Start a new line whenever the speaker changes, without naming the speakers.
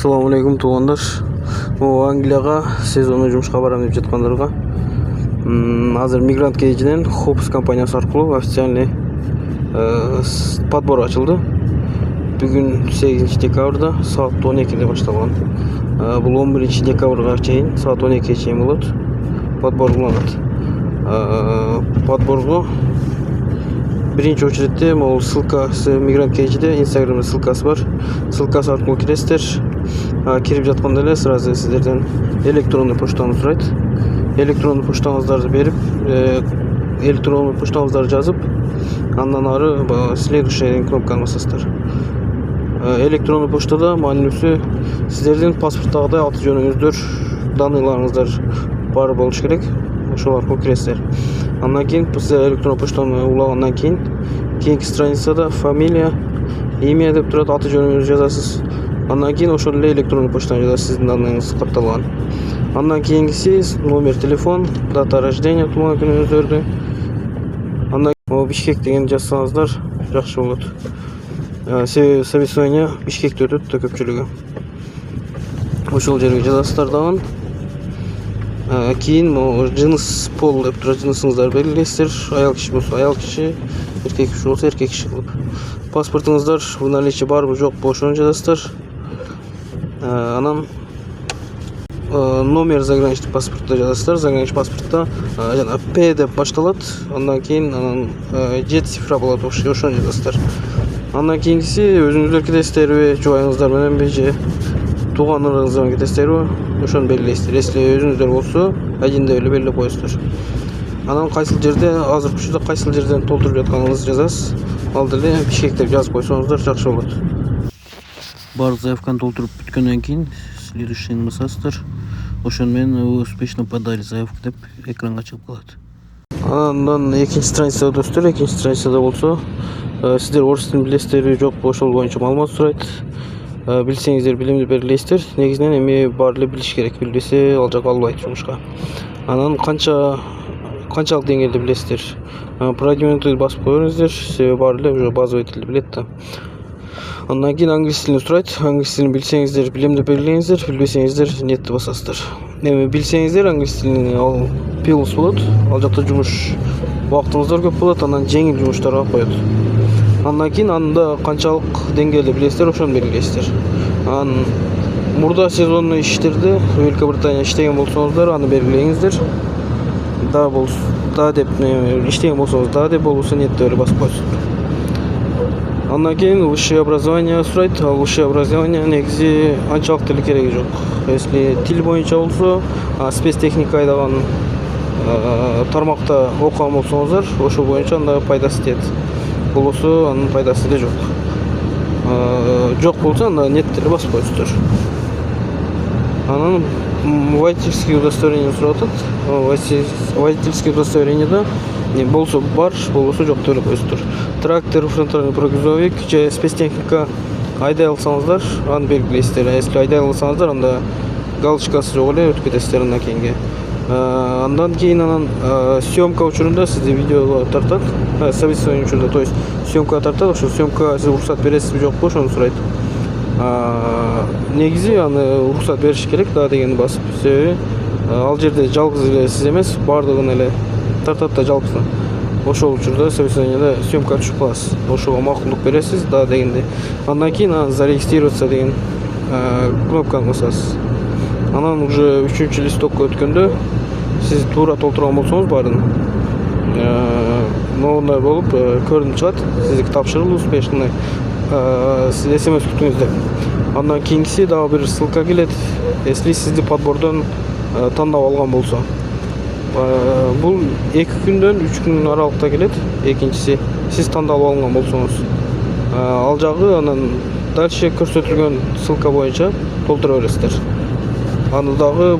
Assalamu alaikum туугандар. Англияга сезондо жумушка барам деп жаткандарга азыр Мигрант кейжинен Хопс компаниясы аркылуу официальный подбор ачылды. Бүгүн 8 декабрда саат 12-де башталган. Бул 11 декабрга чейин саат 12-ге чейин болот. Подбор уланат. Подборго биринчи очередте могул ссылкасы Мигрант кейжиде Instagram'да ссылкасы бар. Ссылкасы аркылуу киресиздер. Кирип жатканда эле сразу сиздерден электронный почтаны сурайт. Электронный почтаңыздарды берип, электронный почтаңыздарды жазып, андан ары следующий кнопканы басасыздар. Электронный почтада маанилүүсү сиздердин паспорттагыдай аты жөнүңүздөр, данныйларыңыздар бар болуш керек. Ошол аркылуу киресиздер. Андан кийин электронный почтаны улагандан кийин кийинки страницада фамилия, имя деп турат, аты жөнүңүздү жазасыз. Андан кийин ошол эле электронный почтаны жазасыз, сиздин данныйыңыз катталган. Андан кийинкиси номер телефон, дата рождения, туулган күнүңүздөрдү. Андан Бишкек деген жазсаңыздар жакшы болот. Себеби собеседование Бишкекте өтөт да көпчүлүгү. Ошол жерге жазасыздар дагы. Кийин жыныс пол деп турат, жынысыңыздарды белгилейсиздер. Аял киши болсо аял киши, эркек киши болсо эркек киши кылып. Паспортуңуздар в наличии барбы жокпу ошону жазасыздар. Анан номер заграничный паспортто жазасыздар. Заграничный паспортто жана П деп башталат. Андан кийин 7 цифра болот, ошону жазасыздар. Андан кийинкиси өзүңүздөр кетесиздерби, жубайыңыздар мененби же туугандарыңыз менен кетесиздерби, ошону белгилейсиздер. Если өзүңүздөр болсо, один деп эле белгилеп коесуңуздар. Анан кайсыл жерде азыркы учурда кайсыл жерден толтуруп жатканыңызды жазасыз. Ал деле Бишкек деп жазып койсоңуздар жакшы болот. Баардык заявканы толтуруп бүткөндөн кийин следующий басасыздар. Ошону менен вы успешно подали заявку деп экранга чыгып калат. Андан экинчи страницада өтөсүздөр. Экинчи страницада болсо сиздер орус тилин билесиздерби жокпу, ошол боюнча маалымат сурайт. Билсеңиздер билимди белгилейсиздер. Негизинен эми баары эле билиш керек. Билбесе ал жака албайт жумушка. Анан канчалык деңгээлде билесиздер. Продвинутый басып коюңуздар. Себеби баары эле уже базовый тилди билет да. Андан кийин англис тилин сурайт. Англис тилин билсеңиздер билимди белгилейсиздер, билбесеңиздер нетти басасыздар. Эми билсеңиздер англис тилин ал плюс болот. Ал жакта жумуш убактыңыздар көп болот, анан жеңил жумуштарга коет. Андан кийин анда канчалык деңгээлде билесиздер, ошону белгилейсиздер. Анан мурда сезонный иштерде Великобритания иштеген болсоңуздар, аны белгилеңиздер. Да деп иштеген болсоңуз, да деп болбосо нет деп эле басып коесуңуздар. Андан кийин высшее образование сурайт. Ал высшее образование негизи анчалык деле кереги жок. Если тил боюнча болсо, спецтехника айдаган тармакта окуган болсоңуздар, ошол боюнча анда пайдасы тиет. Болбосо анын пайдасы да жок. Жок болсо анда нет деле басып коесуңуздар. Анан водительский удостоверение сурап атат. Водительский удостоверениеде болсо бар, болбосо жок деп эле коесуңуздар. Трактор, фронтальный грузовик же спецтехника айдай алсаңыздар, аны белгилейсиздер. Если айдай алсаңыздар, анда галочкасы жок эле өтүп кетесиздер андан кийинге. Андан кийин съемка учурунда сизди видеого тартат. Собеседование учурунда, то есть съемка тартат. Ошо съемка сиз уруксат бересизби жокпу, ошону сурайт. Негизи аны уруксат бериш керек да дегенди басып. Себеби ал жерде жалгыз эле сиз эмес, баардыгын эле тартат да жалпысына. Ошол учурда собеседованияда съемка түшүп каласыз. Ошого макулдук бересиз да дегенде. Андан кийин зарегистрироваться деген кнопканы басасыз. Анан уже 3-чү листокко өткөндө сиз туура толтурган болсоңуз баарын моундай болуп көрүнүп чыгат. Сиздики тапшырылды успешный. Сиз СМС күтүңүз деп. Андан кийинкиси дагы бир ссылка келет. Если сизди подбордон тандап алган болсо. Бул 2 күндөн 3 күн аралыкта келет. Экинчиси сиз тандалып алынган болсоңуз. Ал жагы анан дальше көрсөтүлгөн ссылка боюнча толтура бересиздер. Аны дагы